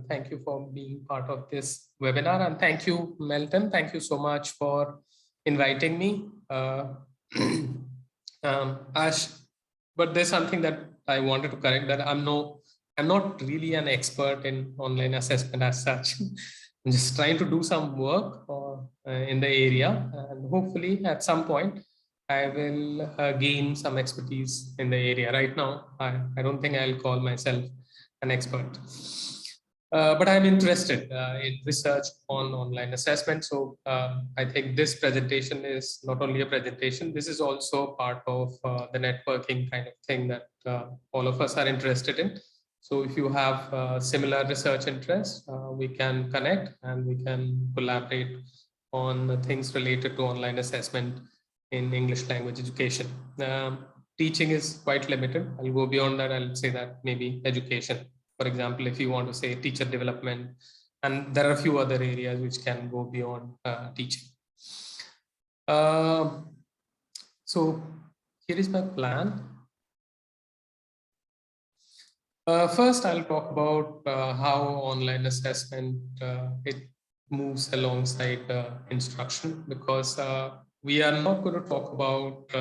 thank you for being part of this webinar. And thank you, Melton. Thank you so much for inviting me. Ash, but there's something that I wanted to correct, that I'm not really an expert in online assessment as such. I'm just trying to do some work in the area, and hopefully at some point I will gain some expertise in the area. Right now, I don't think I'll call myself an expert. But I'm interested in research on online assessment. So I think this presentation is not only a presentation, this is also part of the networking kind of thing that all of us are interested in. So if you have similar research interests, we can connect and we can collaborate on things related to online assessment in English language education. Teaching is quite limited. I'll go beyond that. I'll say that maybe education. For example, if you want to say teacher development, and there are a few other areas which can go beyond teaching. So here is my plan. First, I'll talk about how online assessment it moves alongside instruction, because we are not going to talk about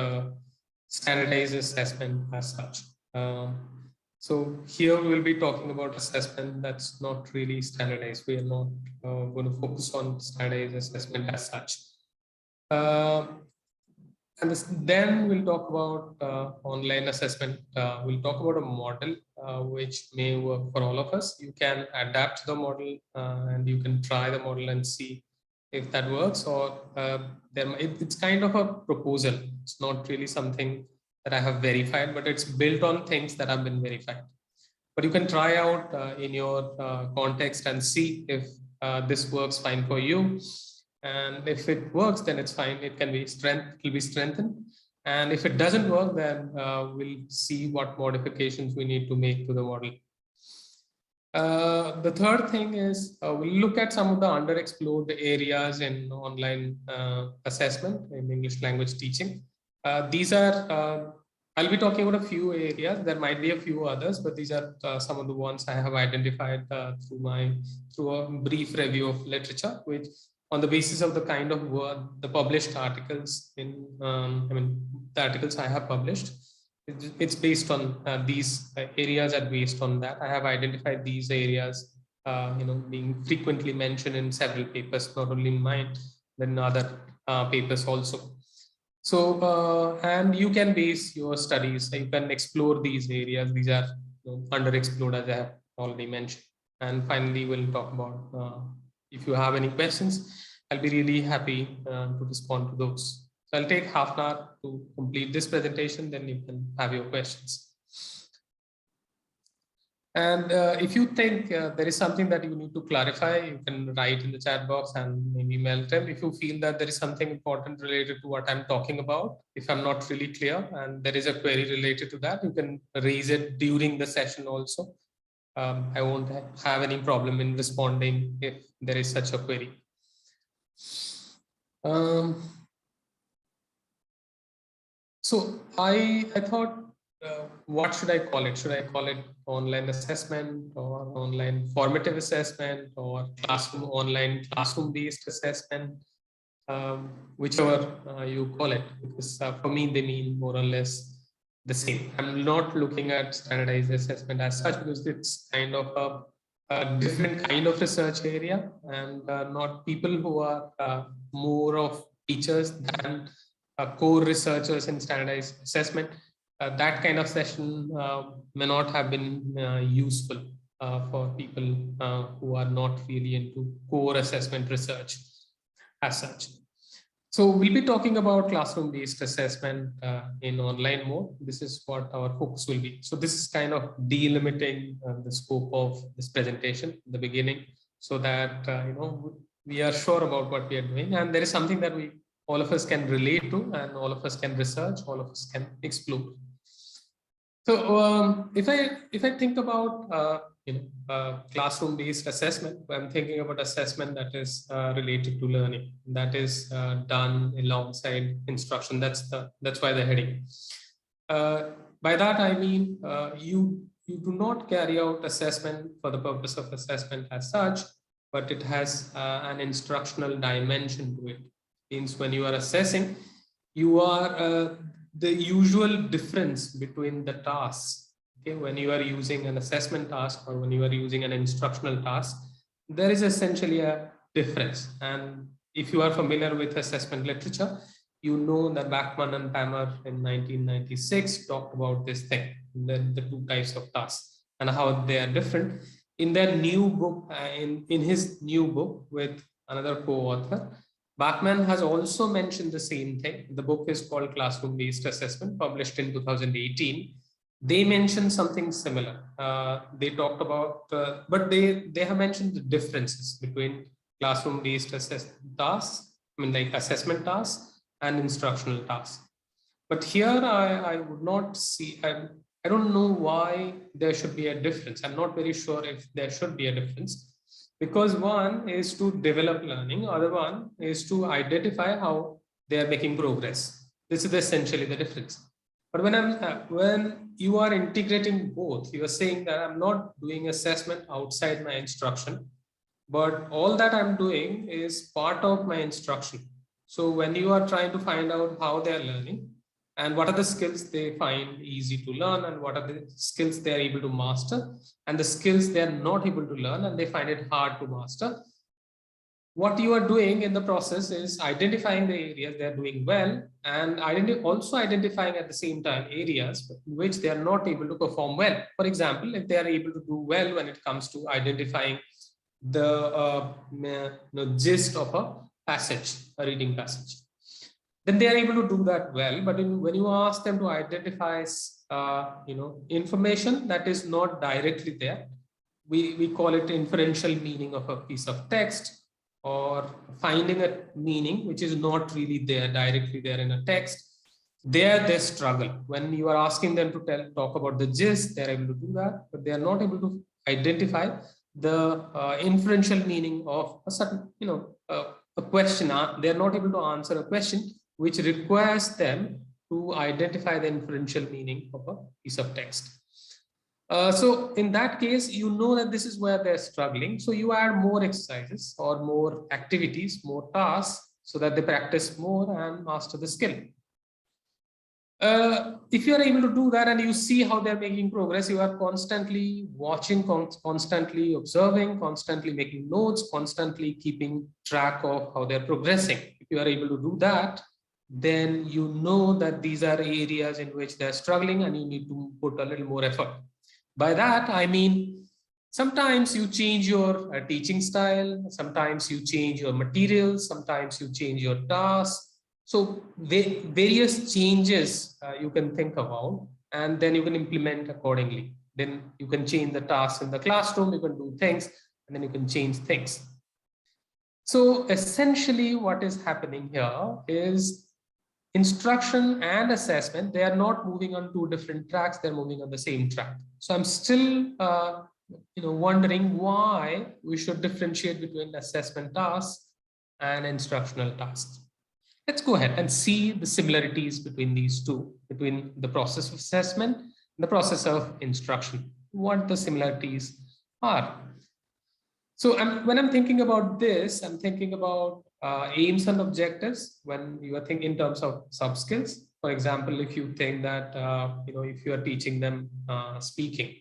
standardized assessment as such. So here we will be talking about assessment that's not really standardized. We are not going to focus on standardized assessment as such. And then we'll talk about online assessment. We'll talk about a model which may work for all of us. You can adapt the model and you can try the model and see if that works, or it's kind of a proposal. It's not really something that I have verified, but it's built on things that have been verified. But you can try out in your context and see if this works fine for you. And if it works, then it's fine. It can be strengthened. And if it doesn't work, then we'll see what modifications we need to make to the model. The third thing is we'll look at some of the underexplored areas in online assessment in English language teaching. These are, I'll be talking about a few areas. There might be a few others, but these are some of the ones I have identified through a brief review of literature, which on the basis of the kind of work, the published articles in, the articles I have published, it's based on these areas are based on that. I have identified these areas, being frequently mentioned in several papers, not only in mine, but in other papers also. So, and you can base your studies, you can explore these areas. These are underexplored, as I have already mentioned. And finally, we'll talk about, if you have any questions, I'll be really happy to respond to those. So I'll take half an hour to complete this presentation, then you can have your questions. And if you think there is something that you need to clarify, you can write in the chat box and maybe mail them. If you feel that there is something important related to what I'm talking about, if I'm not really clear and there is a query related to that, you can raise it during the session also. I won't have any problem in responding if there is such a query. So I thought, what should I call it? Should I call it online assessment or online formative assessment or online classroom-based assessment? Whichever you call it, because for me, they mean more or less the same. I'm not looking at standardized assessment as such, because it's kind of a different kind of research area, and not people who are more of teachers than core researchers in standardized assessment. That kind of session may not have been useful for people who are not really into core assessment research as such. So we'll be talking about classroom-based assessment in online mode. This is what our focus will be. So this is kind of delimiting the scope of this presentation in the beginning, so that we are sure about what we are doing, and there is something that all of us can relate to, and all of us can research, all of us can explore. So if I think about classroom-based assessment, I'm thinking about assessment that is related to learning, that is done alongside instruction. That's why the heading. By that I mean you you do not carry out assessment for the purpose of assessment as such, but it has an instructional dimension to it. Means when you are assessing, you are the usual difference between the tasks. Okay, when you are using an assessment task or when you are using an instructional task, there is essentially a difference. And if you are familiar with assessment literature, you know that Bachman and Palmer in 1996 talked about this thing, the two types of tasks and how they are different. In their new book, in his new book with another co-author, Bachman has also mentioned the same thing. The book is called Classroom-Based Assessment, published in 2018. They mentioned something similar. They talked about, but they have mentioned the differences between classroom-based assessment tasks, I mean like assessment tasks and instructional tasks. But here I would not see, I don't know why there should be a difference. I'm not very sure if there should be a difference, because one is to develop learning, other one is to identify how they are making progress. This is essentially the difference. But when you are integrating both, you are saying that I'm not doing assessment outside my instruction, but all that I'm doing is part of my instruction. So when you are trying to find out how they are learning and what are the skills they find easy to learn and what are the skills they are able to master and the skills they are not able to learn and they find it hard to master, what you are doing in the process is identifying the areas they are doing well and also identifying at the same time areas in which they are not able to perform well. For example, if they are able to do well when it comes to identifying the gist of a passage, a reading passage, then they are able to do that well. But when you ask them to identify information that is not directly there, we call it inferential meaning of a piece of text, or finding a meaning which is not really there directly there in a text, there they struggle. When you are asking them to talk about the gist, they're able to do that, but they are not able to identify the inferential meaning of a certain, a question. They are not able to answer a question which requires them to identify the inferential meaning of a piece of text. So in that case, you know that this is where they're struggling. So you add more exercises or more activities, more tasks, so that they practice more and master the skill. If you are able to do that and you see how they're making progress, you are constantly watching, constantly observing, constantly making notes, constantly keeping track of how they're progressing. If you are able to do that, then you know that these are areas in which they're struggling and you need to put a little more effort. By that, I mean, sometimes you change your teaching style, sometimes you change your materials, sometimes you change your tasks. So various changes you can think about, and then you can implement accordingly. Then you can change the tasks in the classroom, you can do things, and then you can change things. So essentially what is happening here is instruction and assessment, they are not moving on two different tracks, they're moving on the same track. So I'm still wondering why we should differentiate between assessment tasks and instructional tasks. Let's go ahead and see the similarities between these two, between the process of assessment and the process of instruction, what the similarities are. So when I'm thinking about this, I'm thinking about aims and objectives. When you are thinking in terms of sub skills, for example, if you think that if you are teaching them speaking,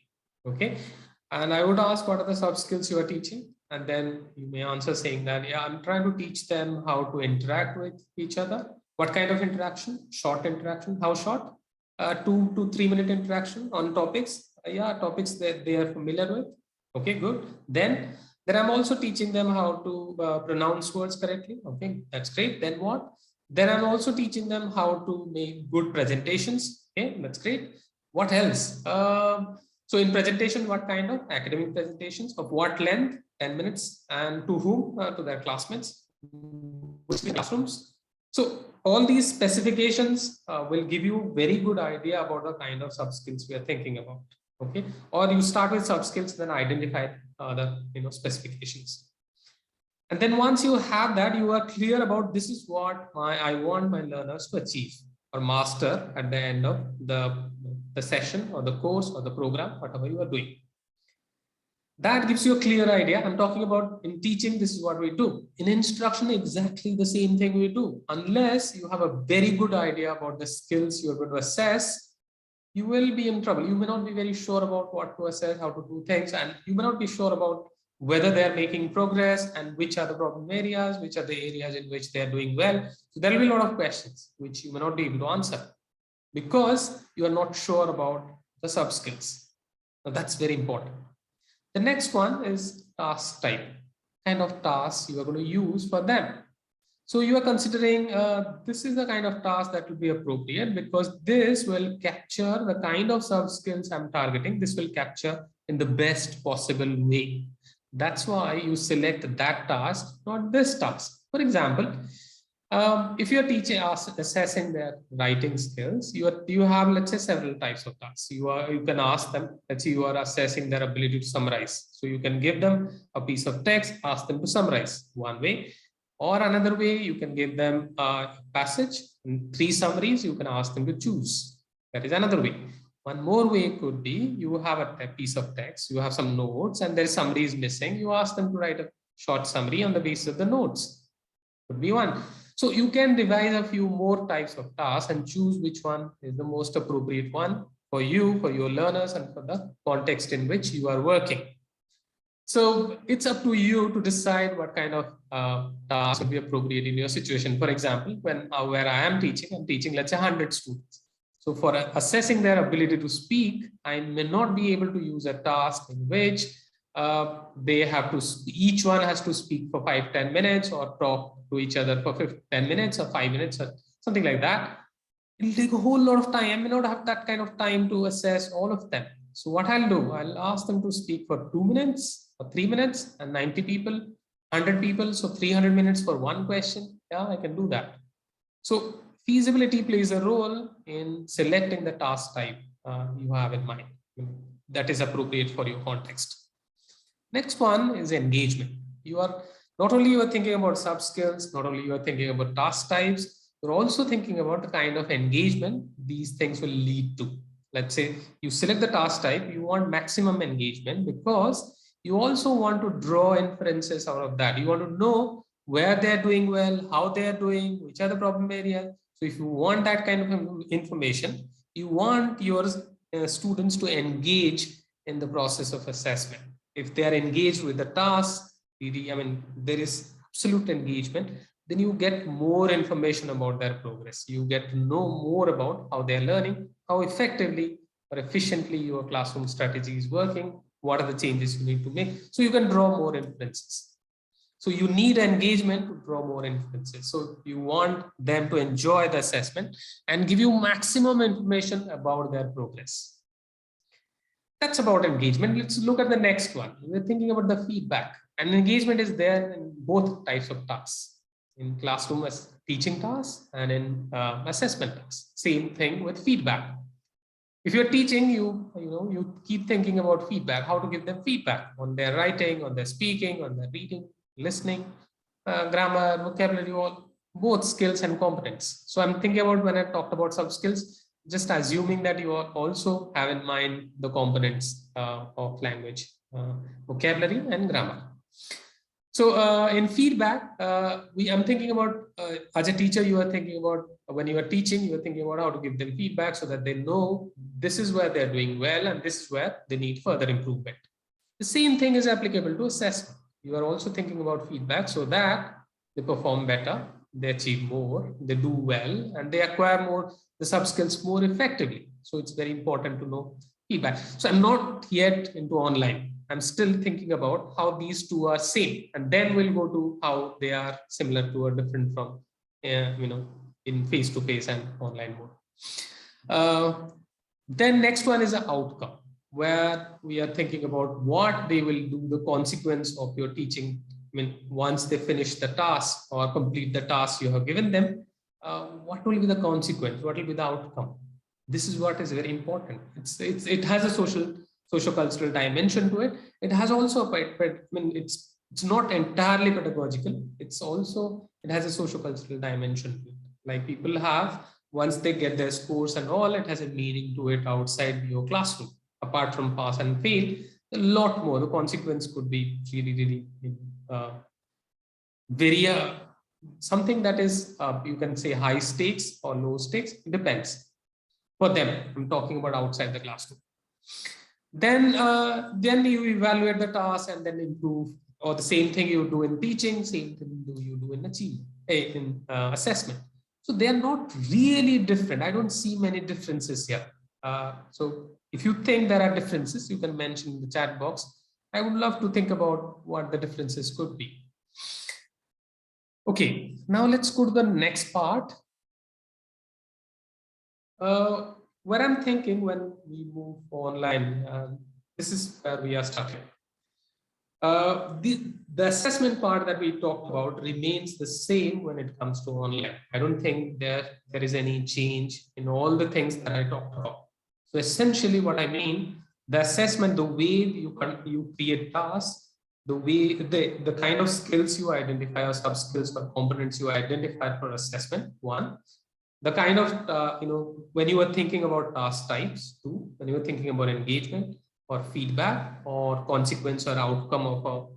okay, and I would ask what are the sub skills you are teaching, and then you may answer saying that, yeah, I'm trying to teach them how to interact with each other. What kind of interaction? Short interaction. How short? 2 to 3 minute interaction on topics. Topics that they are familiar with. Okay, good. Then I'm also teaching them how to pronounce words correctly. Okay, that's great. Then what? Then I'm also teaching them how to make good presentations. Okay, that's great. What else? So in presentation, what kind of academic presentations? Of what length? 10 minutes. And to whom? To their classmates. Which classrooms? So all these specifications will give you very good idea about the kind of sub skills we are thinking about. Okay, or you start with sub skills, then identify the specifications, and then once you have that, you are clear about this is what I want my learners to achieve or master at the end of the the session or the course or the program, whatever you are doing. That gives you a clear idea. I'm talking about in teaching, this is what we do. In instruction, exactly the same thing we do. Unless you have a very good idea about the skills you're going to assess, you will be in trouble. You may not be very sure about what to assess, how to do things, and you may not be sure about whether they're making progress and which are the problem areas, which are the areas in which they're doing well. So there will be a lot of questions which you may not be able to answer because you are not sure about the sub skills. Now that's very important. The next one is task type, kind of tasks you are going to use for them. So you are considering this is the kind of task that will be appropriate because this will capture the kind of sub skills I'm targeting. This will capture in the best possible way. That's why you select that task, not this task. For example, if you're teaching assessing their writing skills, you have, let's say, several types of tasks. You can ask them, let's say you are assessing their ability to summarize. So you can give them a piece of text, ask them to summarize one way, or another way you can give them a passage and 3 summaries. You can ask them to choose. That is another way. One more way could be you have a piece of text, you have some notes, and their summary is missing. You ask them to write a short summary on the basis of the notes. Could be one. So you can devise a few more types of tasks and choose which one is the most appropriate one for you, for your learners, and for the context in which you are working. So it's up to you to decide what kind of task would be appropriate in your situation. For example, where I am teaching, I'm teaching, let's say, 100 students. So for assessing their ability to speak, I may not be able to use a task in which they have to, each one has to speak for 5-10 minutes or talk to each other for 10 minutes or 5 minutes or something like that. It'll take a whole lot of time. I may not have that kind of time to assess all of them. So what I'll do, I'll ask them to speak for 2 minutes or 3 minutes, and 90 people, 100 people, so 300 minutes for one question. Yeah, I can do that. So feasibility plays a role in selecting the task type you have in mind that is appropriate for your context. Next one is engagement. You are not only you are thinking about sub skills, not only you are thinking about task types, you're also thinking about the kind of engagement these things will lead to. Let's say you select the task type, you want maximum engagement because you also want to draw inferences out of that. You want to know where they're doing well, how they're doing, which are the problem areas. So if you want that kind of information, you want your students to engage in the process of assessment. If they are engaged with the task, I mean, there is absolute engagement, then you get more information about their progress. You get to know more about how they're learning, how effectively or efficiently your classroom strategy is working, what are the changes you need to make. So you can draw more inferences. So you need engagement to draw more inferences. So you want them to enjoy the assessment and give you maximum information about their progress. That's about engagement. Let's look at the next one. We're thinking about the feedback, and engagement is there in both types of tasks, in classroom as teaching tasks and in assessment tasks. Same thing with feedback. If you're teaching, you keep thinking about feedback, how to give them feedback on their writing, on their speaking, on their reading, listening, grammar, vocabulary, both skills and competence. So I'm thinking about when I talked about sub skills, just assuming that you also have in mind the components of language, vocabulary and grammar. So in feedback, I'm thinking about, as a teacher, you are thinking about, when you are teaching, you are thinking about how to give them feedback so that they know this is where they're doing well and this is where they need further improvement. The same thing is applicable to assessment. You are also thinking about feedback so that they perform better, they achieve more, they do well, and they acquire more, the sub skills more effectively. So it's very important to know feedback. So I'm not yet into online. I'm still thinking about how these two are same, and then we'll go to how they are similar to or different from, in face-to-face and online mode. Then next one is the outcome, where we are thinking about what they will do, the consequence of your teaching. I mean, once they finish the task or complete the task you have given them, what will be the consequence? What will be the outcome? This is what is very important. It has a socio-cultural dimension to it. It has also, it's not entirely pedagogical. It has a socio-cultural dimension to it. Like people have once they get their scores and all, it has a meaning to it outside your classroom. Apart from pass and fail, a lot more. The consequence could be really uh, very something that is, you can say, high stakes or low stakes. It depends for them. I'm talking about outside the classroom. Then you evaluate the task and then improve, or the same thing you do in teaching, same thing you do in achievement, in assessment. So they are not really different. I don't see many differences here. So if you think there are differences, you can mention in the chat box. I would love to think about what the differences could be. Okay, now let's go to the next part. What I'm thinking when we move online, this is where we are starting. The assessment part that we talked about remains the same when it comes to online. I don't think there is any change in all the things that I talked about. So essentially what I mean, the assessment, the way you create tasks, the way the kind of skills you identify, or sub skills or components you identify for assessment, one. The kind of when you are thinking about task types, two. When you are thinking about engagement or feedback or consequence or outcome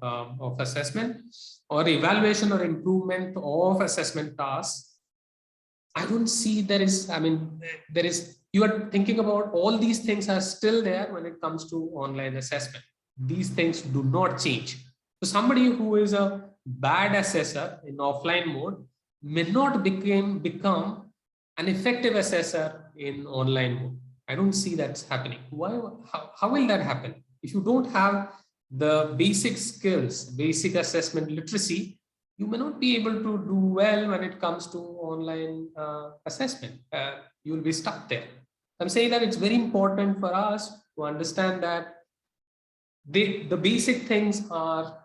of assessment, or evaluation or improvement of assessment tasks, I don't see there is, you are thinking about all these things are still there when it comes to online assessment. These things do not change. So somebody who is a bad assessor in offline mode may not become an effective assessor in online mode. I don't see that's happening. Why? How will that happen? If you don't have the basic skills, basic assessment literacy, you may not be able to do well when it comes to online assessment. You will be stuck there. I'm saying that it's very important for us to understand that the basic things are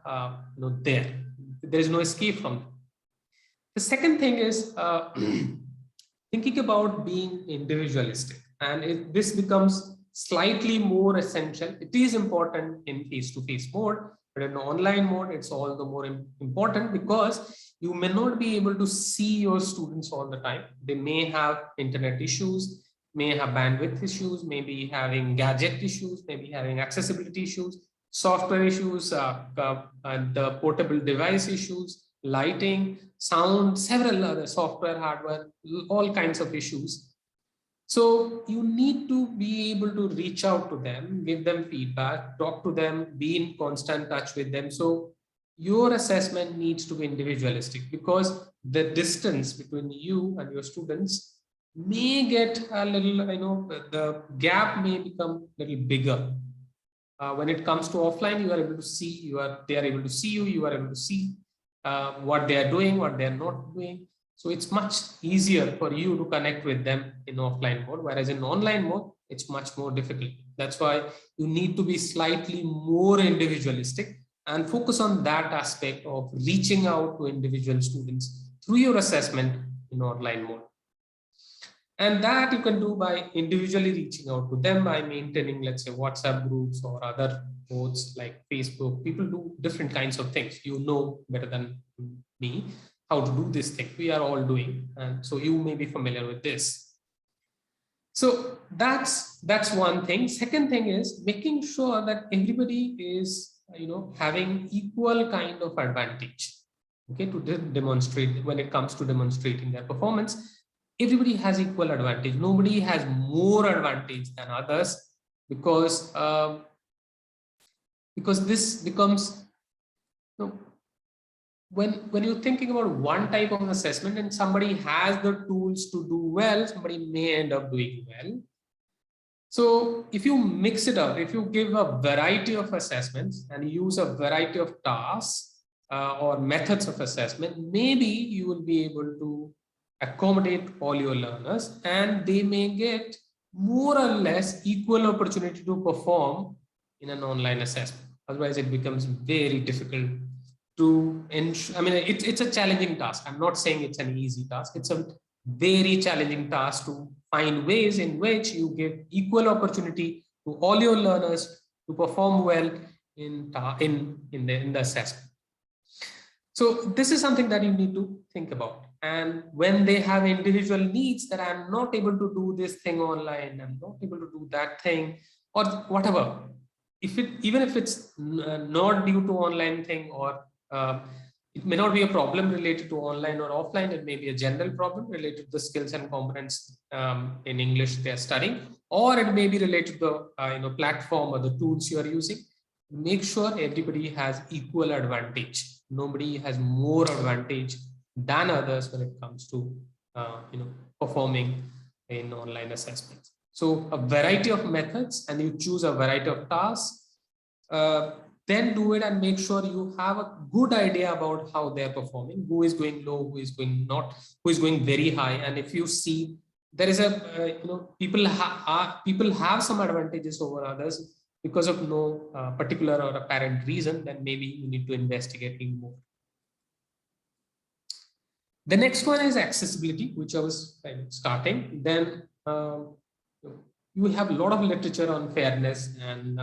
there. There is no escape from them. The second thing is thinking about being individualistic, and this becomes slightly more essential. It is important in face-to-face mode, but in online mode, it's all the more important because you may not be able to see your students all the time. They may have internet issues, may have bandwidth issues, maybe having gadget issues, maybe having accessibility issues, software issues, and the portable device issues, lighting, sound, several other software, hardware, all kinds of issues. So you need to be able to reach out to them, give them feedback, talk to them, be in constant touch with them. So your assessment needs to be individualistic, because the distance between you and your students may get a little, the gap may become a little bigger. When it comes to offline, you are able to see, they are able to see you, you are able to see what they are doing, what they are not doing. So it's much easier for you to connect with them in offline mode, whereas in online mode, it's much more difficult. That's why you need to be slightly more individualistic and focus on that aspect of reaching out to individual students through your assessment in online mode. And that you can do by individually reaching out to them by maintaining, let's say, WhatsApp groups or other boards like Facebook. People do different kinds of things. You know better than me how to do this thing. We are all doing. And so you may be familiar with this. So that's one thing. Second thing is making sure that everybody is, having equal kind of advantage, okay, to demonstrate when it comes to demonstrating their performance. Everybody has equal advantage. Nobody has more advantage than others, because this becomes, when you're thinking about one type of assessment and somebody has the tools to do well, somebody may end up doing well. So if you mix it up, if you give a variety of assessments and use a variety of tasks or methods of assessment, maybe you will be able to accommodate all your learners, and they may get more or less equal opportunity to perform in an online assessment. Otherwise, it becomes very difficult to ensure. It's a challenging task. I'm not saying it's an easy task. It's a very challenging task to find ways in which you give equal opportunity to all your learners to perform well in the assessment. So this is something that you need to think about. And when they have individual needs that I'm not able to do this thing online, I'm not able to do that thing or whatever, if it, even if it's not due to online thing, or it may not be a problem related to online or offline, it may be a general problem related to the skills and components in English they're studying, or it may be related to the platform or the tools you are using. Make sure everybody has equal advantage. Nobody has more advantage than others when it comes to performing in online assessments. So a variety of methods, and you choose a variety of tasks, then do it and make sure you have a good idea about how they're performing, who is going low, who is going not, who is going very high. And if you see there is a people have some advantages over others because of no particular or apparent reason, then maybe you need to investigate more. The next one is accessibility, which I was starting. Then you have a lot of literature on fairness and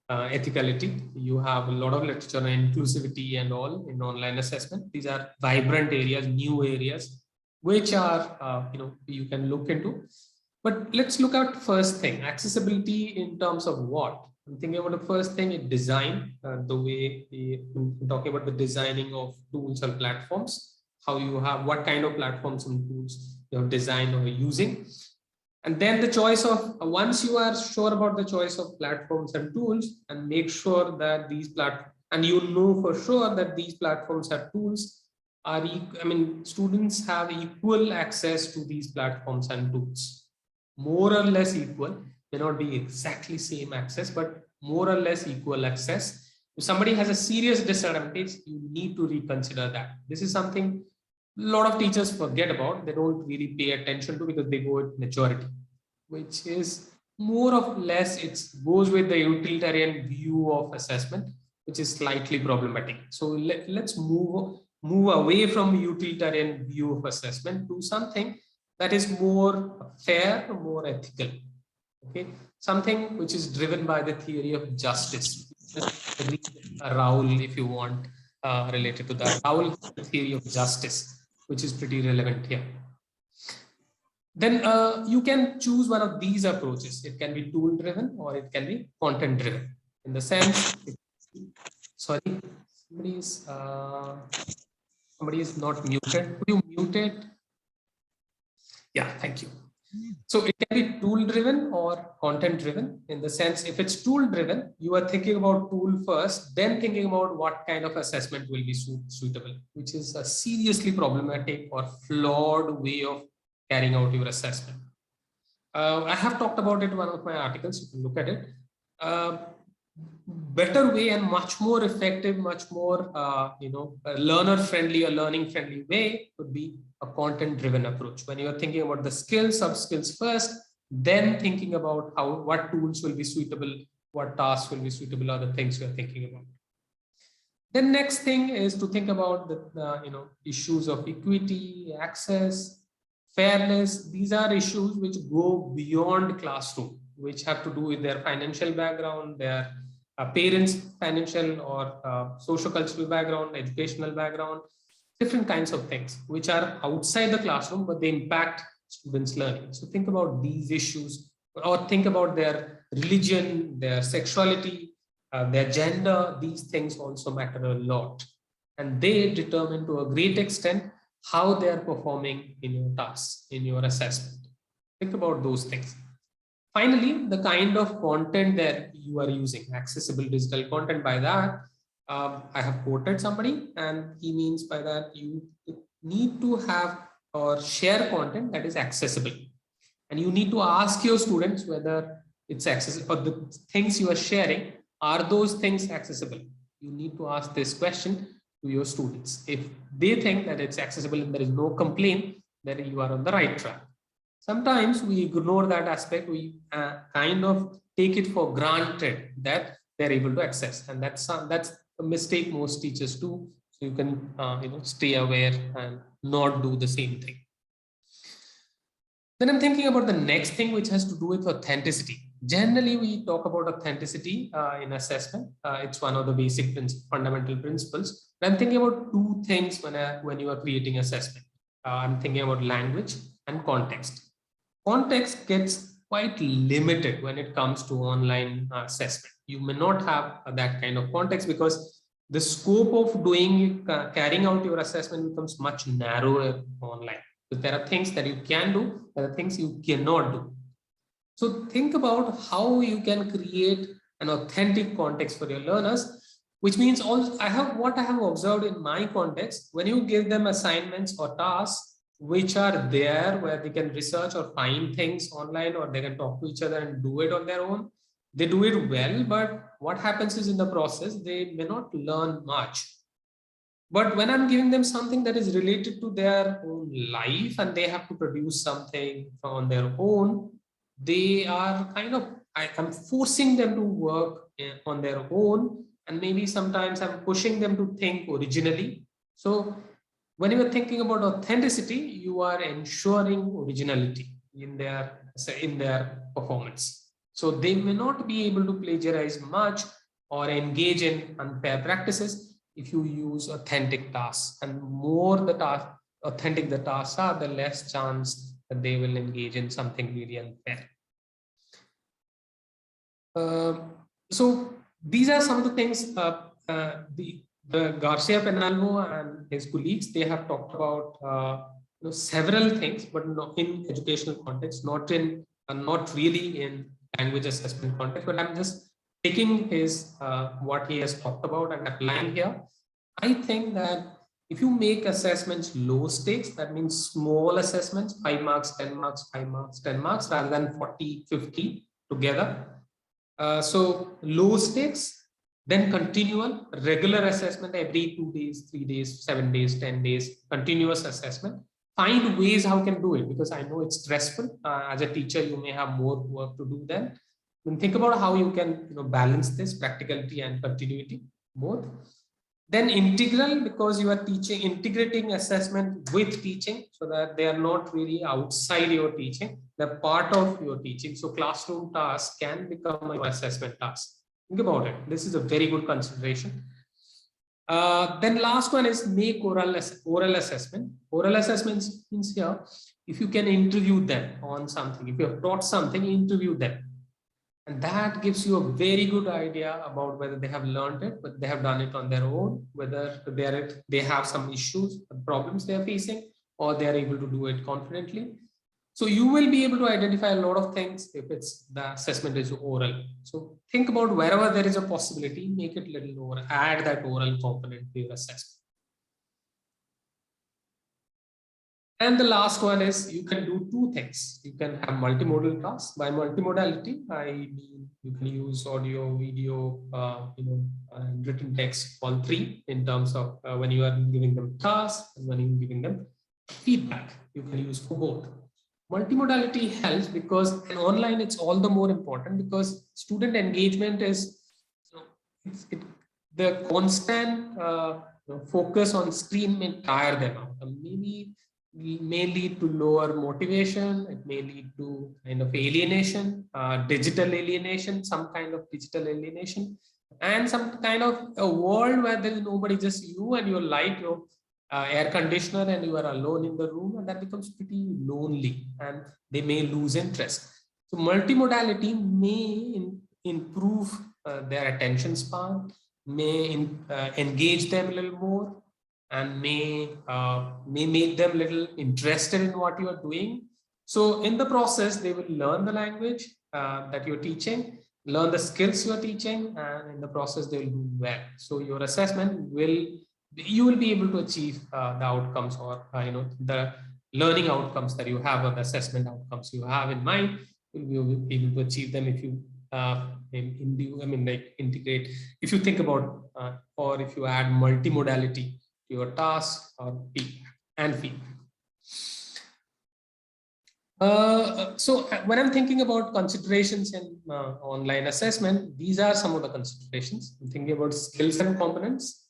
ethicality. You have a lot of literature on inclusivity and all in online assessment. These are vibrant areas, new areas, which are you can look into. But let's look at first thing, accessibility in terms of what? I'm thinking about the first thing is design, the way we're talking about the designing of tools and platforms, how you have, what kind of platforms and tools you have designed or using. And then the choice of, once you are sure about the choice of platforms and tools, and make sure that these and you know for sure that these platforms and tools are, students have equal access to these platforms and tools. More or less equal, may not be exactly same access, but more or less equal access. If somebody has a serious disadvantage, you need to reconsider that. This is something a lot of teachers forget about. They don't really pay attention to because they go with maturity, which is more or less, it goes with the utilitarian view of assessment, which is slightly problematic. So let's move away from utilitarian view of assessment to something that is more fair, more ethical. Okay, something which is driven by the theory of justice. Just read Raul if you want, related to that. Raul theory of justice, which is pretty relevant here. Then you can choose one of these approaches. It can be tool driven or it can be content driven. In the sense, sorry, somebody is not muted. Could you mute it? Yeah, thank you. So it can be tool driven or content driven. In the sense, if it's tool driven, you are thinking about tool first, then thinking about what kind of assessment will be suitable, which is a seriously problematic or flawed way of carrying out your assessment. I have talked about it in one of my articles. You can look at it. Better way and much more effective, much more learner friendly or learning friendly way would be a content driven approach. When you are thinking about the skills, sub skills first, then thinking about what tools will be suitable, what tasks will be suitable, other things you are thinking about. The next thing is to think about the issues of equity, access, fairness. These are issues which go beyond classroom, which have to do with their financial background, their parents' financial or socio-cultural background, educational background, different kinds of things which are outside the classroom, but they impact students' learning. So think about these issues, or think about their religion, their sexuality, their gender. These things also matter a lot, and they determine to a great extent how they are performing in your tasks, in your assessment. Think about those things. Finally, the kind of content that you are using, accessible digital content. By that, I have quoted somebody, and he means by that you need to have or share content that is accessible. And you need to ask your students whether it's accessible, or the things you are sharing, are those things accessible? You need to ask this question to your students. If they think that it's accessible and there is no complaint, then you are on the right track. Sometimes we ignore that aspect. We kind of take it for granted that they're able to access, and that's a mistake most teachers do. So you can stay aware and not do the same thing. Then I'm thinking about the next thing, which has to do with authenticity. Generally, we talk about authenticity in assessment. It's one of the basic fundamental principles. I'm thinking about two things when you are creating assessment. I'm thinking about language and context. Context gets quite limited when it comes to online assessment. You may not have that kind of context because the scope of carrying out your assessment becomes much narrower online. So there are things that you can do, there are things you cannot do. So think about how you can create an authentic context for your learners, which means also what I have observed in my context, when you give them assignments or tasks which are there where they can research or find things online, or they can talk to each other and do it on their own, they do it well, but what happens is in the process, they may not learn much. But when I'm giving them something that is related to their own life and they have to produce something on their own, they are I'm forcing them to work on their own. And maybe sometimes I'm pushing them to think originally. So when you are thinking about authenticity, you are ensuring originality in their performance. So they may not be able to plagiarize much or engage in unfair practices if you use authentic tasks. And more authentic the tasks are, the less chance that they will engage in something really unfair. So these are some of the things the Garcia Penalvo and his colleagues, they have talked about several things, but not in educational context, not really in language assessment context. But I'm just taking his what he has talked about and applying here. I think that if you make assessments low stakes, that means small assessments, 5 marks, 10 marks, 5 marks, 10 marks, rather than 40, 50 together. So low stakes, then continual, regular assessment every 2 days, 3 days, 7 days, 10 days, continuous assessment. Find ways how you can do it, because I know it's stressful. As a teacher, you may have more work to do then. And think about how you can balance this practicality and continuity both. Then integral, because you are integrating assessment with teaching, so that they are not really outside your teaching, they're part of your teaching. So classroom tasks can become your assessment task. Think about it. This is a very good consideration. Then last one is make oral assessment. Oral assessment means here, if you can interview them on something, if you have taught something, interview them. And that gives you a very good idea about whether they have learned it, whether they have done it on their own, whether they have some issues, problems they are facing, or they are able to do it confidently. So you will be able to identify a lot of things if the assessment is oral. So think about wherever there is a possibility, make it a little oral, add that oral component to your assessment. And the last one is you can do two things. You can have multimodal tasks. By multimodality, I mean you can use audio, video, written text, all three, in terms of when you are giving them tasks and when you're giving them feedback. You can use for both. Multimodality helps because in online it's all the more important, because student engagement is the constant focus on screen may tire them out. Maybe may lead to lower motivation. It may lead to kind of alienation, digital alienation, some kind of digital alienation, and some kind of a world where there is nobody, just you and your light, your air conditioner, and you are alone in the room, and that becomes pretty lonely, and they may lose interest. So multimodality may improve their attention span, may engage them a little more, and may make them a little interested in what you are doing. So in the process, they will learn the language that you're teaching, learn the skills you're teaching, and in the process, they will do well. So your assessment you will be able to achieve the outcomes, or the learning outcomes that you have, or the assessment outcomes you have in mind. You'll be able to achieve them if you integrate. If you think about or if you add multimodality to your task or feedback. So when I'm thinking about considerations in online assessment, these are some of the considerations. I'm thinking about skills and components.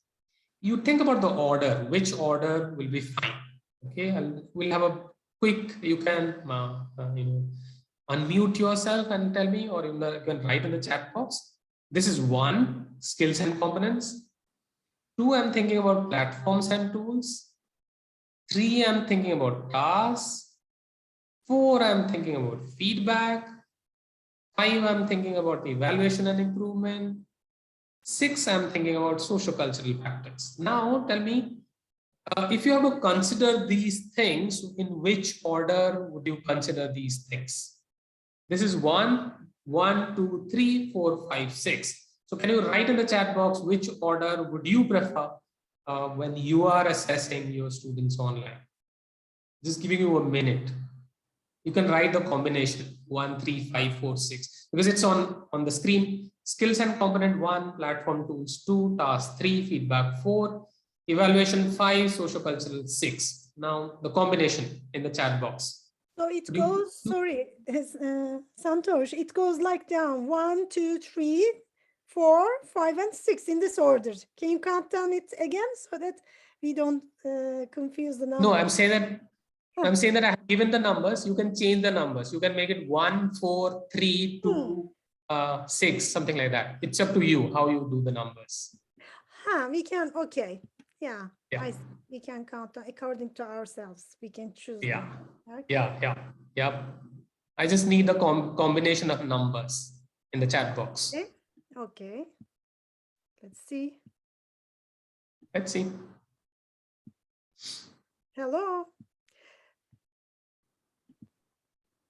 You think about the order, which order will be fine. Okay, we'll have a quick, you can unmute yourself and tell me, or you can write in the chat box. This is one, skills and components. Two, I'm thinking about platforms and tools. Three, I'm thinking about tasks. Four, I'm thinking about feedback. Five, I'm thinking about evaluation and improvement. Six, I'm thinking about socio-cultural factors. Now tell me, if you have to consider these things, in which order would you consider these things? This is 1, 2, 3, 4, 5, 6. So can you write in the chat box which order would you prefer when you are assessing your students online? Just giving you a minute. You can write the combination 1, 3, 5, 4, 6 because it's on the screen. Skills and component 1, platform tools 2, task 3, feedback 4, evaluation 5, socio-cultural 6. Now the combination in the chat box. So it goes, sorry, Santosh, it goes like down 1, 2, 3, 4, 5, and 6 in this order. Can you count down it again so that we don't confuse the numbers? No, I'm saying that I have given the numbers. You can change the numbers. You can make it 1, 4, 3, 2, 6, something like that. It's up to you how you do the numbers. We can, okay. Yeah. We can count according to ourselves. We can choose. Yeah. Okay. Yeah. I just need a combination of numbers in the chat box. Okay. Let's see. Hello.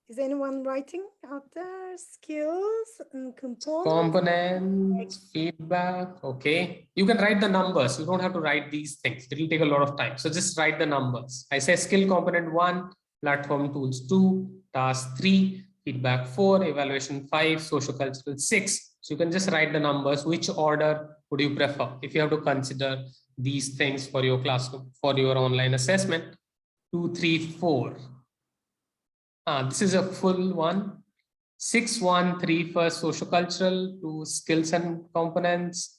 Is anyone writing out there? Skills and components, feedback. Okay. You can write the numbers. You don't have to write these things. It will take a lot of time. So just write the numbers. I say skill component 1, platform tools 2, task 3, feedback 4, evaluation 5, social cultural 6. So you can just write the numbers. Which order would you prefer if you have to consider these things for your classroom, for your online assessment? 2, 3, 4. This is a full one. 6, 1, 3 for socio-cultural, 2 skills and components,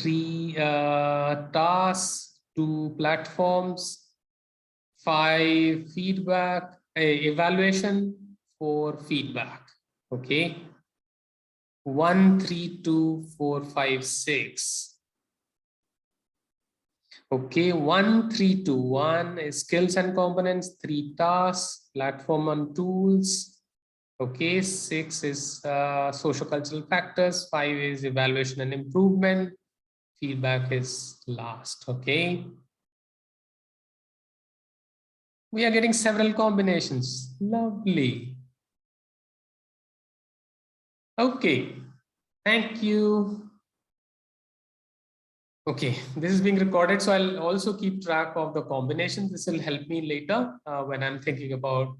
3 tasks, 2 platforms, 5 feedback, evaluation, 4 feedback. Okay. 1, 3, 2, 4, 5, 6. Okay, 1, 3, 2, 1 is skills and components, 3 tasks, platform and tools. Okay, 6 is socio-cultural factors, 5 is evaluation and improvement, feedback is last. Okay. We are getting several combinations. Lovely. Okay, thank you. Okay, this is being recorded, so I'll also keep track of the combinations. This will help me later when I'm thinking about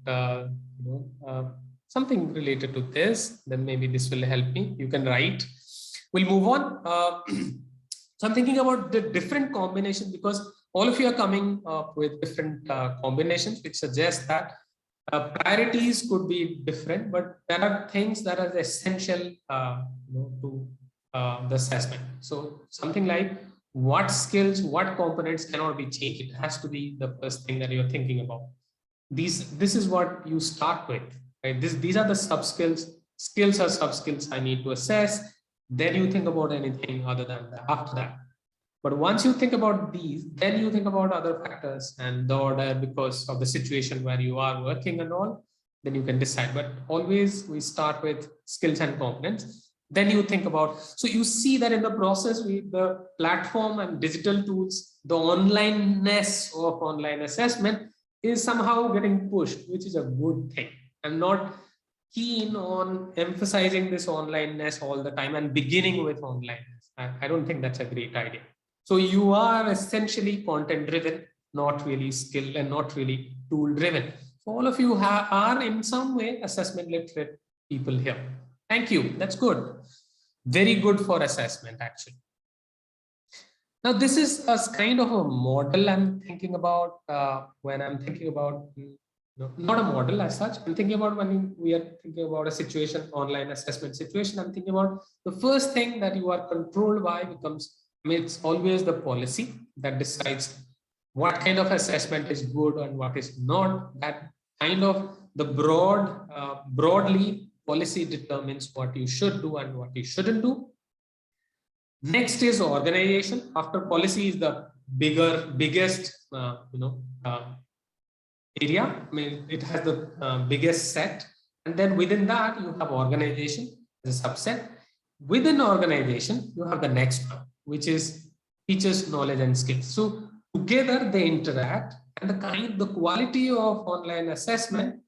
something related to this. Then maybe this will help me. You can write. We'll move on. So I'm thinking about the different combinations because all of you are coming up with different combinations, which suggest that priorities could be different, but there are things that are essential to the assessment. So something like what skills, what components cannot be changed. It has to be the first thing that you're thinking about. This is what you start with, right? These are the sub skills. Skills are sub skills I need to assess. Then you think about anything other than that after that. But once you think about these, then you think about other factors and the order because of the situation where you are working and all, then you can decide. But always we start with skills and components. Then you think about, so you see that in the process, the platform and digital tools, the onlineness of online assessment is somehow getting pushed, which is a good thing. I'm not keen on emphasizing this onlineness all the time and beginning with onlineness. I don't think that's a great idea. So you are essentially content driven, not really skill and not really tool driven. So all of you are in some way assessment literate people here. Thank you. That's good. Very good for assessment, actually. Now, this is a kind of a model I'm thinking about when I'm thinking about, not a model as such. I'm thinking about when we are thinking about a situation, online assessment situation. I'm thinking about the first thing that you are controlled by becomes, it's always the policy that decides what kind of assessment is good and what is not. That kind of the broadly policy determines what you should do and what you shouldn't do. Next is organization. After policy is the biggest area. I mean, it has the biggest set, and then within that you have organization as a subset. Within organization, you have the next one, which is teachers' knowledge and skills. So together they interact, and the quality of online assessment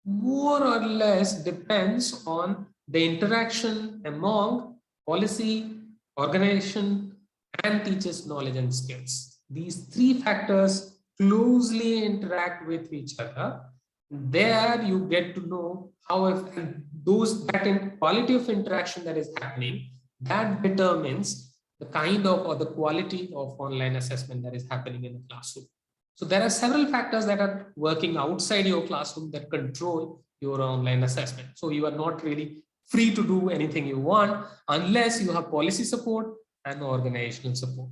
more or less depends on the interaction among policy, organization, and teachers' knowledge and skills. These three factors closely interact with each other. There you get to know how that quality of interaction that is happening, that determines the kind of or the quality of online assessment that is happening in the classroom. So there are several factors that are working outside your classroom that control your online assessment. So you are not really free to do anything you want unless you have policy support and organizational support.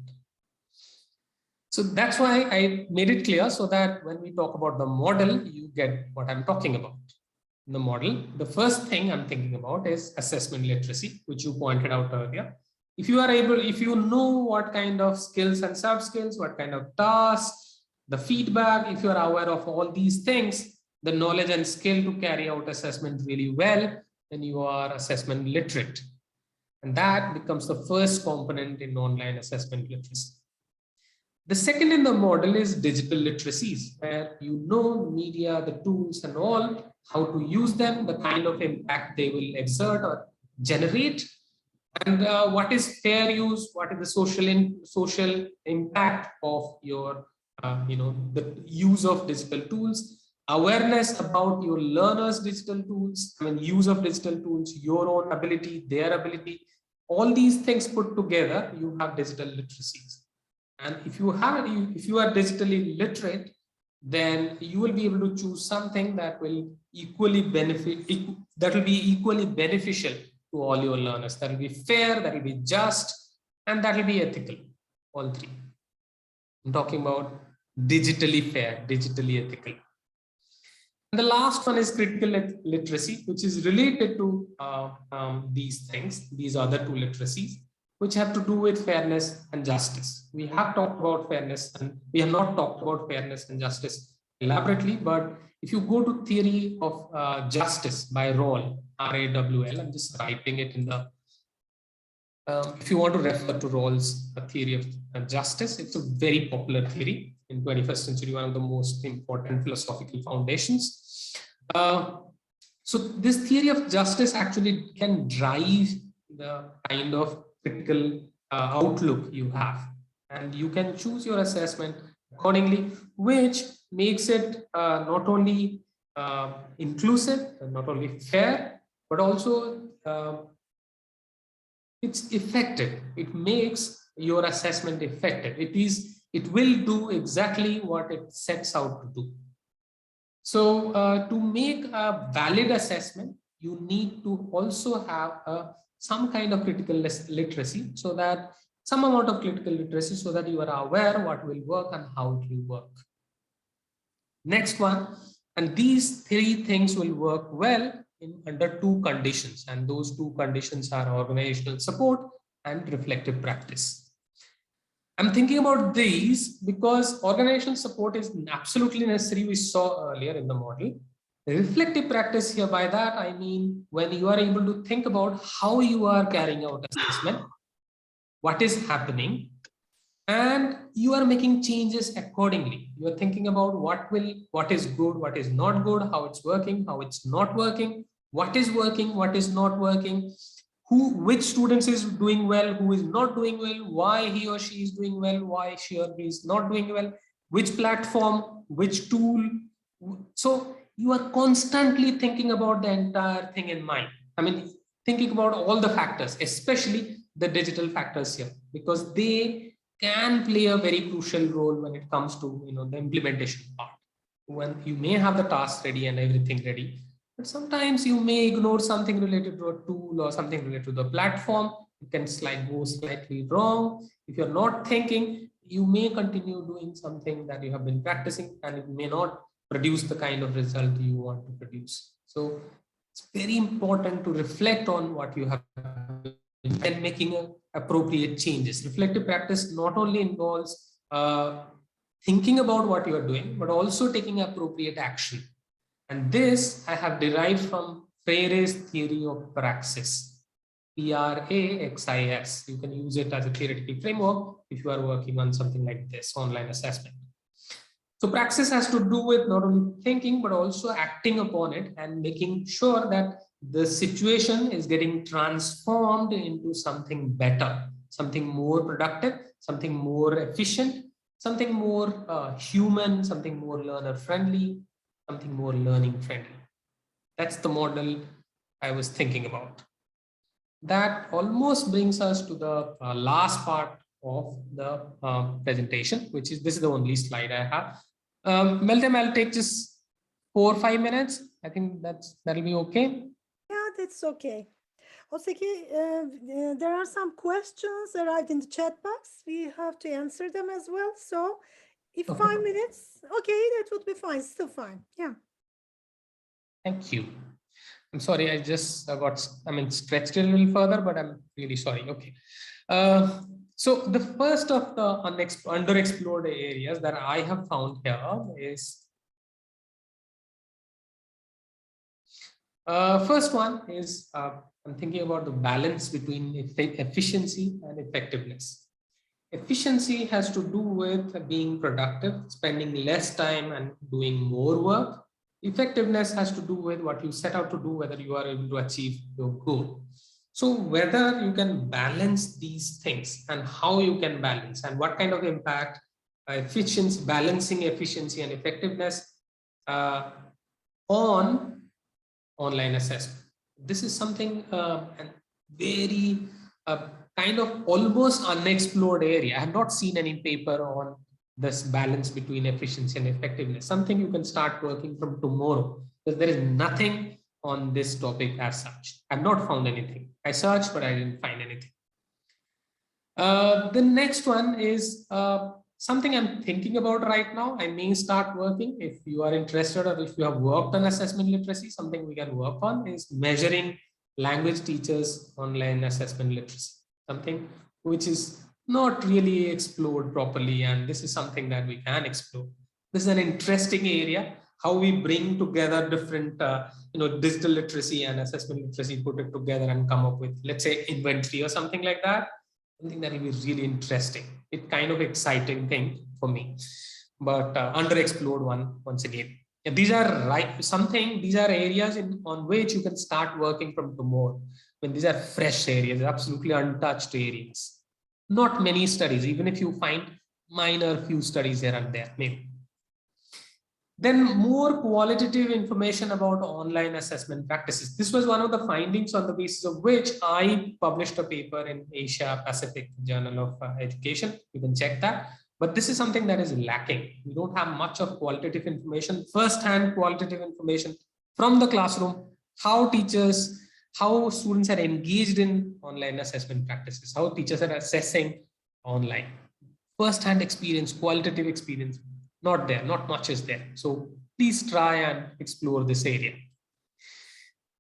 So that's why I made it clear so that when we talk about the model, you get what I'm talking about. In the model, the first thing I'm thinking about is assessment literacy, which you pointed out earlier. If you know what kind of skills and sub skills, what kind of tasks, the feedback, if you are aware of all these things, the knowledge and skill to carry out assessment really well, then you are assessment literate. And that becomes the first component in online assessment literacy. The second in the model is digital literacies, where you know media, the tools and all, how to use them, the kind of impact they will exert or generate, and what is fair use, what is the social impact of your the use of digital tools, awareness about your learners digital tools, I mean use of digital tools, your own ability, their ability, all these things put together, you have digital literacies. And if you are digitally literate, then you will be able to choose something that will be equally beneficial to all your learners. That will be fair, that will be just, and that will be ethical. All three. I'm talking about digitally fair, digitally ethical. And the last one is critical literacy, which is related to these things, these other two literacies, which have to do with fairness and justice. We have talked about fairness, and we have not talked about fairness and justice elaborately, but if you go to theory of justice by Rawls, R-A-W-L, I'm just writing it in the, if you want to refer to Rawls' theory of justice, it's a very popular theory in 21st century, one of the most important philosophical foundations. So this theory of justice actually can drive the kind of critical outlook you have, and you can choose your assessment accordingly, which makes it not only inclusive, not only fair, but also it's effective. It makes your assessment effective. It will do exactly what it sets out to do. So to make a valid assessment, you need to also have some kind of critical literacy, so that some amount of critical literacy, so that you are aware what will work and how it will work. Next one, and these three things will work well under two conditions, and those two conditions are organizational support and reflective practice. I'm thinking about these because organizational support is absolutely necessary. We saw earlier in the model. The reflective practice here, by that I mean when you are able to think about how you are carrying out assessment, what is happening, and you are making changes accordingly. You are thinking about what is good, what is not good, how it's working, how it's not working, what is working, what is not working, which students is doing well, who is not doing well, why he or she is doing well, why she or he is not doing well, which platform, which tool. So you are constantly thinking about the entire thing in mind. I mean, thinking about all the factors, especially the digital factors here, because they can play a very crucial role when it comes to the implementation part. When you may have the task ready and everything ready, but sometimes you may ignore something related to a tool or something related to the platform. It can go slightly wrong. If you're not thinking, you may continue doing something that you have been practicing, and it may not produce the kind of result you want to produce. So it's very important to reflect on what you have and making appropriate changes. Reflective practice not only involves thinking about what you are doing, but also taking appropriate action. And this I have derived from Freire's theory of praxis, Praxis. You can use it as a theoretical framework if you are working on something like this, online assessment. So praxis has to do with not only thinking, but also acting upon it and making sure that the situation is getting transformed into something better, something more productive, something more efficient, something more human, something more learner friendly, something more learning friendly. That's the model I was thinking about. That almost brings us to the last part of the presentation, which is, this is the only slide I have. Meltem, I'll take just 4 or 5 minutes. I think that'll be okay. Yeah, that's okay. Oseki, there are some questions arrived in the chat box. We have to answer them as well. So if Okay. 5 minutes, okay, that would be fine. Still fine. Yeah. Thank you. I'm sorry, I just stretched it a little further, but I'm really sorry. Okay. So the first of the underexplored areas that I have found here is, first one is, I'm thinking about the balance between efficiency and effectiveness. Efficiency has to do with being productive, spending less time and doing more work. Effectiveness has to do with what you set out to do, whether you are able to achieve your goal. So whether you can balance these things and how you can balance and what kind of impact balancing efficiency and effectiveness on online assessment. This is something very kind of almost unexplored area. I have not seen any paper on this balance between efficiency and effectiveness, something you can start working from tomorrow, because there is nothing on this topic as such. I've not found anything. I searched, but I didn't find anything. The next one is something I'm thinking about right now. I may start working. If you are interested or if you have worked on assessment literacy, something we can work on is measuring language teachers' online assessment literacy, something which is not really explored properly. And this is something that we can explore. This is an interesting area, how we bring together different digital literacy and assessment literacy, put it together and come up with, let's say, inventory or something like that. I think that will be really interesting. It's kind of exciting thing for me, but underexplored one once again. And these are these are areas on which you can start working from tomorrow. When these are fresh areas, absolutely untouched areas. Not many studies, even if you find minor few studies here and there, maybe. Then more qualitative information about online assessment practices. This was one of the findings on the basis of which I published a paper in Asia Pacific Journal of Education. You can check that. But this is something that is lacking. We don't have much of qualitative information, first-hand qualitative information from the classroom, how students are engaged in online assessment practices, how teachers are assessing online. First-hand experience, qualitative experience, not there, not much is there. So please try and explore this area.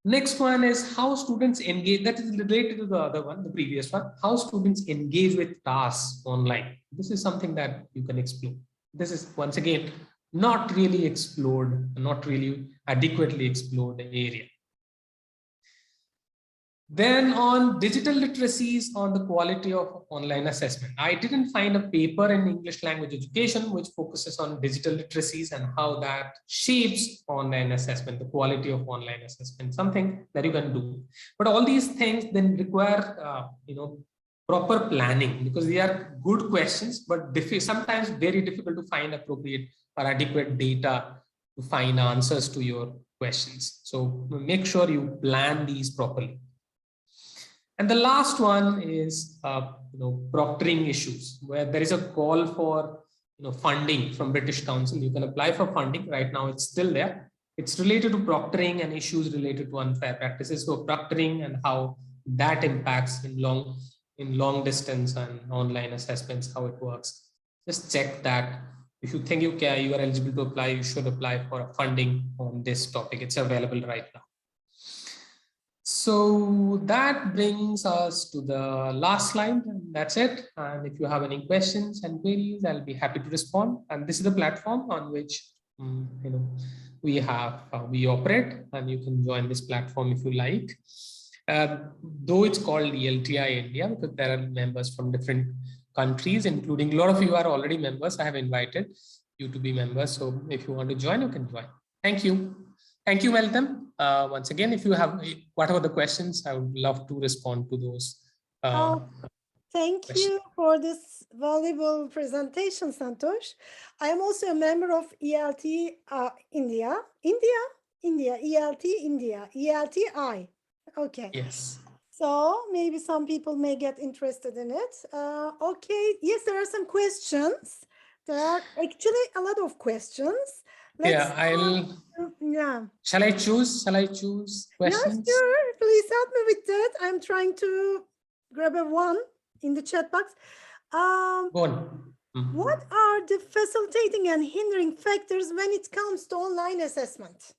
Next one is how students engage. That is related to the other one, the previous one, how students engage with tasks online. This is something that you can explore. This is, once again, not really explored, not really adequately explored area. Then on digital literacies, on the quality of online assessment. I didn't find a paper in English language education which focuses on digital literacies and how that shapes online assessment, the quality of online assessment, something that you can do. But all these things then require, proper planning, because they are good questions, but sometimes very difficult to find appropriate or adequate data to find answers to your questions. So make sure you plan these properly. And the last one is proctoring issues, where there is a call for funding from British Council. You can apply for funding. Right now it's still there. It's related to proctoring and issues related to unfair practices. So proctoring and how that impacts in long distance and online assessments, how it works. Just check that if you think you are eligible to apply, you should apply for a funding on this topic. It's available right now. So that brings us to the last slide. That's it. And if you have any questions and queries, I'll be happy to respond. And this is the platform on which we operate, and you can join this platform if you like. Though it's called ELTI India, because there are members from different countries, including a lot of you are already members. I have invited you to be members. So if you want to join, you can join. Thank you. Thank you, Meltem. Once again, if you have whatever the questions, I would love to respond to those. Thank you for this valuable presentation, Santosh. I am also a member of ELT India, ELTI. Okay. Yes. So maybe some people may get interested in it. Okay. Yes, there are some questions. There are actually a lot of questions. Shall I choose questions? Yeah, sure. Please help me with that. I'm trying to grab a one in the chat box. Go on. What are the facilitating and hindering factors when it comes to online assessment?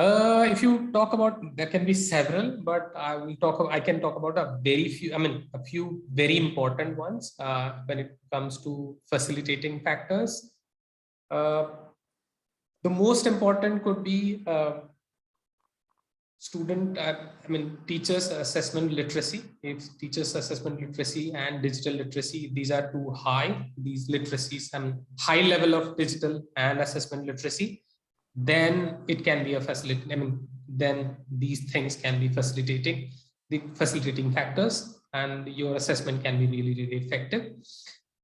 If you talk about, there can be several, but I can talk about a few very important ones when it comes to facilitating factors. The most important could be teachers' assessment literacy. If teachers' assessment literacy and digital literacy, these are too high, these literacies and high level of digital and assessment literacy, then it can be a then these things can be facilitating factors, and your assessment can be really, really effective.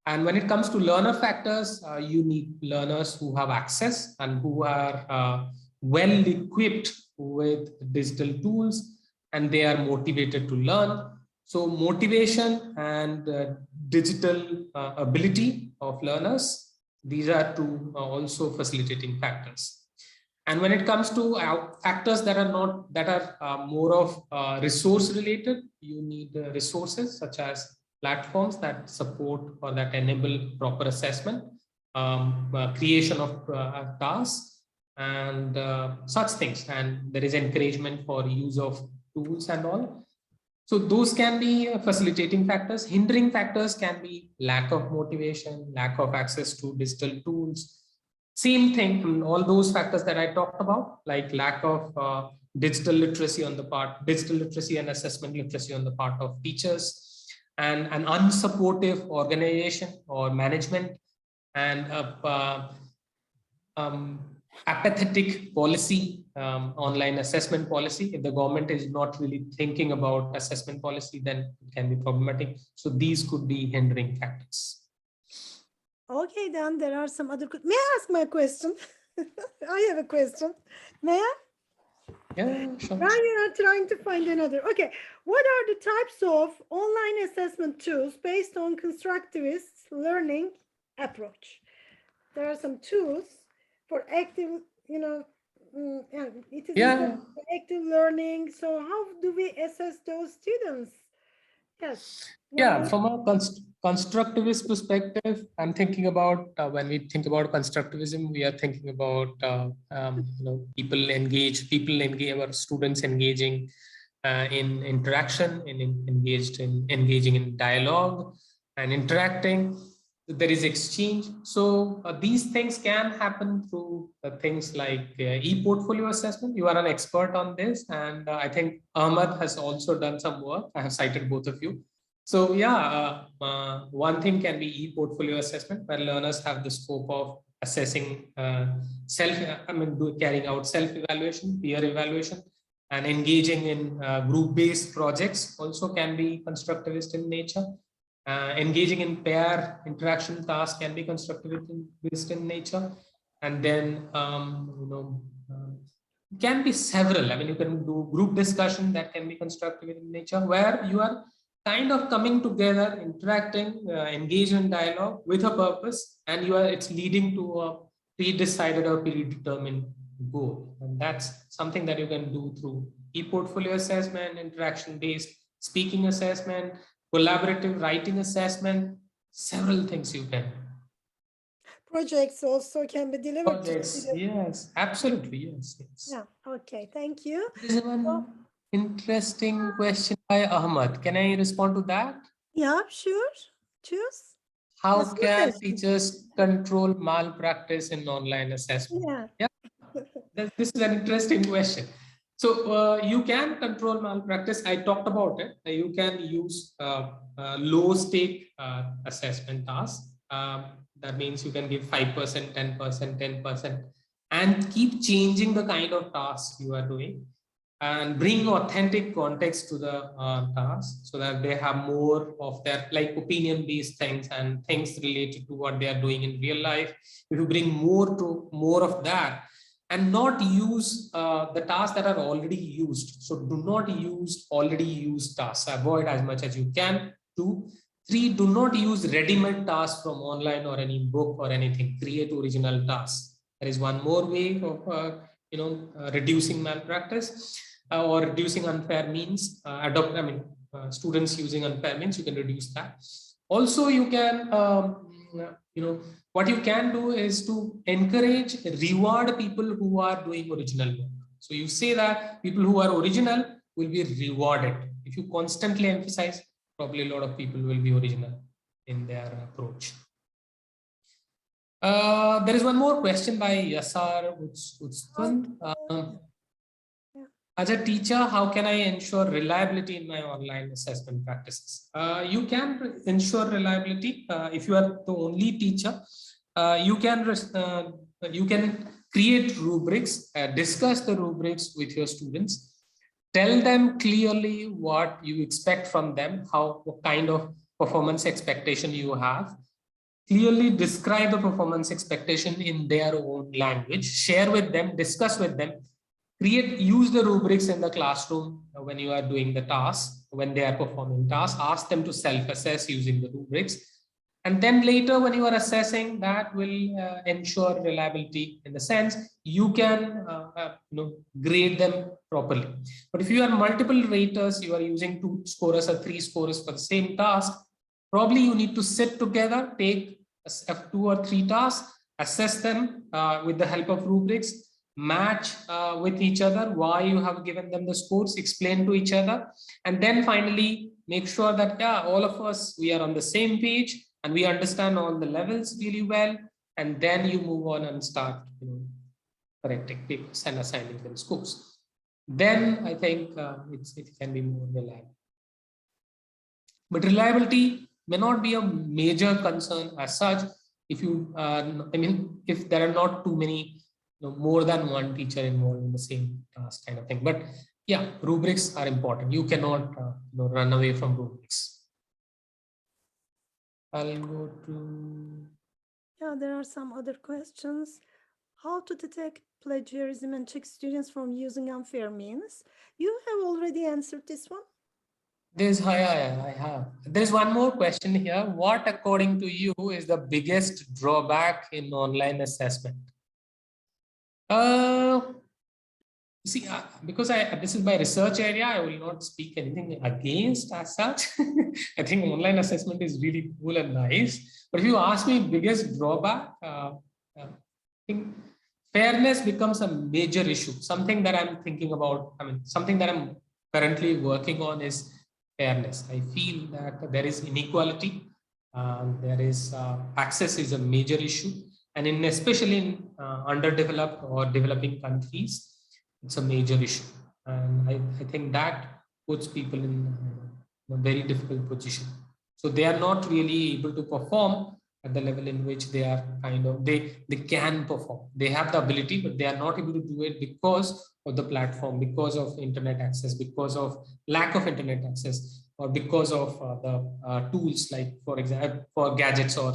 And when it comes to learner factors, you need learners who have access and who are well equipped with digital tools, and they are motivated to learn. So motivation and digital ability of learners, these are two also facilitating factors. And when it comes to factors that are more of resource related, you need resources such as platforms that support or that enable proper assessment, creation of tasks, and such things. And there is encouragement for use of tools and all. So those can be facilitating factors. Hindering factors can be lack of motivation, lack of access to digital tools. Same thing, all those factors that I talked about, like lack of digital literacy and assessment literacy on the part of teachers, and an unsupportive organization or management, and apathetic policy, online assessment policy. If the government is not really thinking about assessment policy, then it can be problematic. So these could be hindering factors. Okay, then there are some other. May I ask my question? I have a question. May I? Yeah, sure. Now you are trying to find another. Okay, what are the types of online assessment tools based on constructivist learning approach? There are some tools for active, it is for active learning. So how do we assess those students? Yes. Yeah, from a constructivist perspective, I'm thinking about when we think about constructivism, we are thinking about our students engaging in interaction, engaging in dialogue and interacting. There is exchange. So these things can happen through things like e-portfolio assessment. You are an expert on this, and I think Ahmad has also done some work. I have cited both of you. So yeah, one thing can be e-portfolio assessment, where learners have the scope of assessing carrying out self-evaluation, peer evaluation, and engaging in group-based projects also can be constructivist in nature. Engaging in pair interaction tasks can be constructivist in nature. And then, can be several. I mean, you can do group discussion that can be constructive in nature, where you are kind of coming together, interacting, engaged in dialogue with a purpose, and it's leading to a pre-decided or predetermined goal. And that's something that you can do through e-portfolio assessment, interaction-based speaking assessment, collaborative writing assessment, several things you can projects also can be delivered to Projects, students. yes, absolutely, yes, yes. Yeah. Okay. Thank you. There is So, one interesting question by Ahmad. Can I respond to that? yeah, sure. Choose. How What's your can question? teachers control malpractice in online assessment? Yeah. Yeah, this is an interesting question. So you can control malpractice. I talked about it. You can use low stake assessment tasks. That means you can give 5%, 10%, 10%, and keep changing the kind of tasks you are doing, and bring authentic context to the task, so that they have more of their like opinion based things and things related to what they are doing in real life. If you bring more of that, and not use the tasks that are already used. So do not use already used tasks. Avoid as much as you can. Two, three, do not use ready-made tasks from online or any book or anything. Create original tasks. There is one more way of reducing malpractice or reducing unfair means. Students using unfair means, you can reduce that. Also, you can what you can do is to encourage, reward people who are doing original work. So you say that people who are original will be rewarded. If you constantly emphasize, probably a lot of people will be original in their approach. There is one more question by Yasar Utstun. As a teacher, how can I ensure reliability in my online assessment practices? You can ensure reliability if you are the only teacher. You can create rubrics, discuss the rubrics with your students, tell them clearly what you expect from them, what kind of performance expectation you have. Clearly describe the performance expectation in their own language, share with them, discuss with them, use the rubrics in the classroom when you are doing the task, when they are performing tasks, ask them to self-assess using the rubrics. And then later when you are assessing, that will ensure reliability in the sense you can grade them properly. But if you are multiple raters, you are using 2 scorers or 3 scorers for the same task, probably you need to sit together, take 2 or 3 tasks, assess them with the help of rubrics, match with each other why you have given them the scores, explain to each other, and then finally make sure that all of us, we are on the same page and we understand all the levels really well, and then you move on and start correcting papers and assigning them scores. Then I think it can be more reliable. But reliability may not be a major concern as such if you, if there are not too many, more than one teacher involved in the same task kind of thing. But yeah, rubrics are important. You cannot run away from rubrics. I'll go to. Yeah, there are some other questions. How to detect plagiarism and check students from using unfair means? You have already answered this one. I have. There's one more question here. What, according to you, is the biggest drawback in online assessment? See, because this is my research area, I will not speak anything against as such. I think online assessment is really cool and nice. But if you ask me biggest drawback, I think fairness becomes a major issue. Something that I'm thinking about, something that I'm currently working on is fairness. I feel that there is inequality. There is access is a major issue. And especially in underdeveloped or developing countries, it's a major issue. And I think that puts people in a very difficult position. So they are not really able to perform at the level in which they are they can perform. They have the ability, but they are not able to do it because of the platform, because of internet access, because of lack of internet access, or because of the tools, like for example, for gadgets or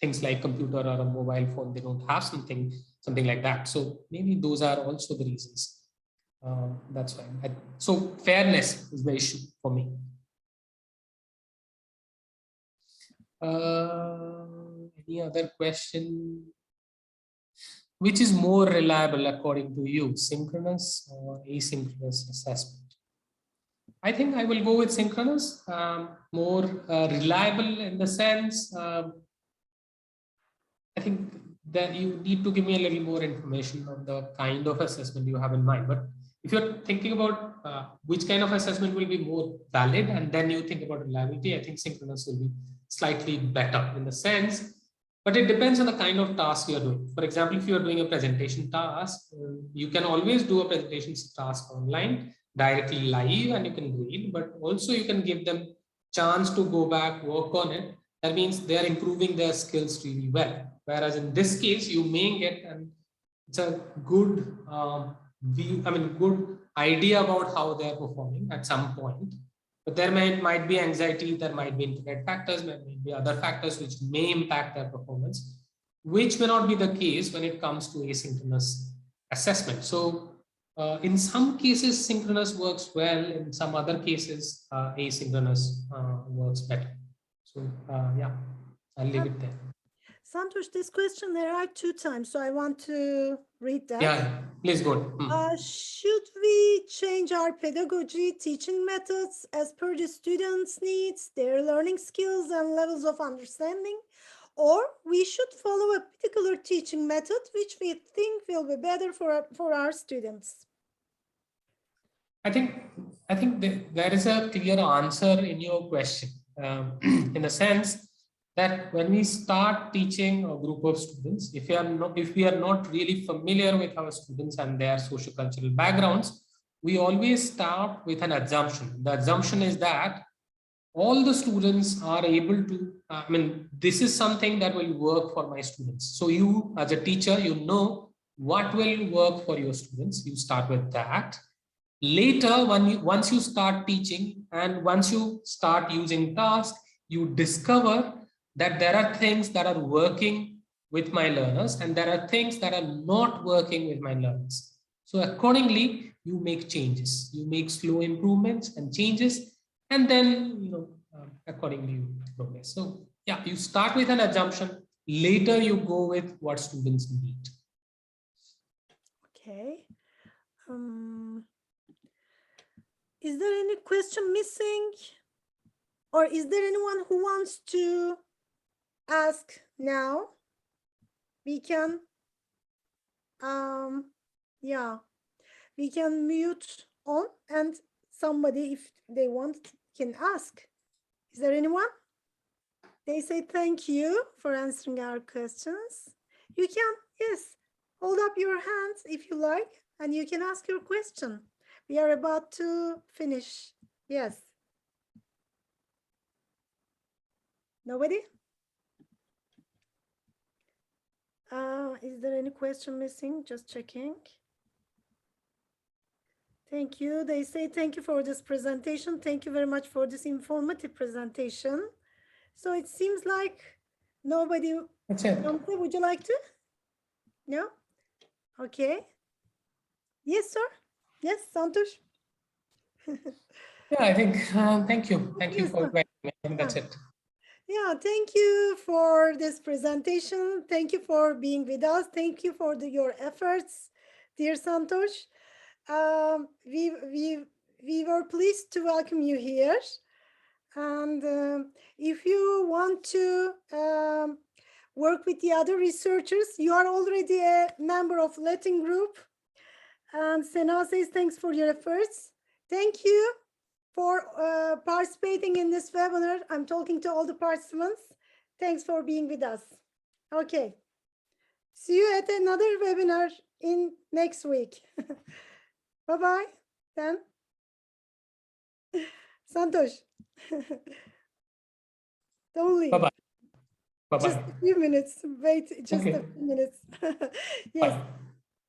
things like computer or a mobile phone, they don't have something like that. So maybe those are also the reasons. That's why. So fairness is the issue for me. Any other question? Which is more reliable according to you, synchronous or asynchronous assessment? I think I will go with synchronous, more reliable in the sense I think that you need to give me a little more information on the kind of assessment you have in mind. But if you're thinking about which kind of assessment will be more valid, and then you think about reliability, I think synchronous will be slightly better in the sense, but it depends on the kind of task you're doing. For example, if you're doing a presentation task, you can always do a presentation task online, directly live, and you can read, but also you can give them chance to go back, work on it. That means they are improving their skills really well. Whereas in this case, you may get it's a good view, I mean, good idea about how they're performing at some point. But there might be anxiety, there might be internet factors, there may be other factors which may impact their performance, which may not be the case when it comes to asynchronous assessment. So in some cases, synchronous works well. In some other cases, asynchronous works better. So yeah, I'll leave it there. Santosh, this question arrived 2 times, so I want to read that. Yeah, please go. Should we change our pedagogy, teaching methods as per the students' needs, their learning skills and levels of understanding? Or we should follow a particular teaching method which we think will be better for our students? I think there is a clear answer in your question, in the sense that when we start teaching a group of students, if we are not really familiar with our students and their socio-cultural backgrounds, we always start with an assumption. The assumption is that all the students are able to, I mean, this is something that will work for my students. So you, as a teacher, you know what will work for your students. You start with that. Later, once you start teaching and once you start using tasks, you discover that there are things that are working with my learners and there are things that are not working with my learners. So accordingly, you make changes. You make slow improvements and changes, and then accordingly you progress. So yeah, you start with an assumption. Later, you go with what students need. Okay. Is there any question missing? Or is there anyone who wants to ask now? We can, yeah, we can mute on and somebody, if they want, can ask. Is there anyone? They say thank you for answering our questions. You can, yes, hold up your hands if you like, and you can ask your question. We are about to finish. Yes. Nobody? Is there any question missing? Just checking. Thank you. They say thank you for this presentation. Thank you very much for this informative presentation. So it seems like nobody. That's it. Would you like to? No? Okay. Yes, sir. Yes, Santosh. Yeah, I think, thank you. Thank you Yes, for inviting me. I think that's it. Yeah, thank you for this presentation. Thank you for being with us. Thank you for your efforts, dear Santosh. We were pleased to welcome you here. And if you want to work with the other researchers, you are already a member of Latin group. And Sena says thanks for your efforts. Thank you for participating in this webinar. I'm talking to all the participants. Thanks for being with us. Okay. See you at another webinar in next week. Bye-bye then. Santosh. Don't leave. Bye-bye. Bye-bye. Just a few minutes. Wait, just a few minutes. Yes. Bye.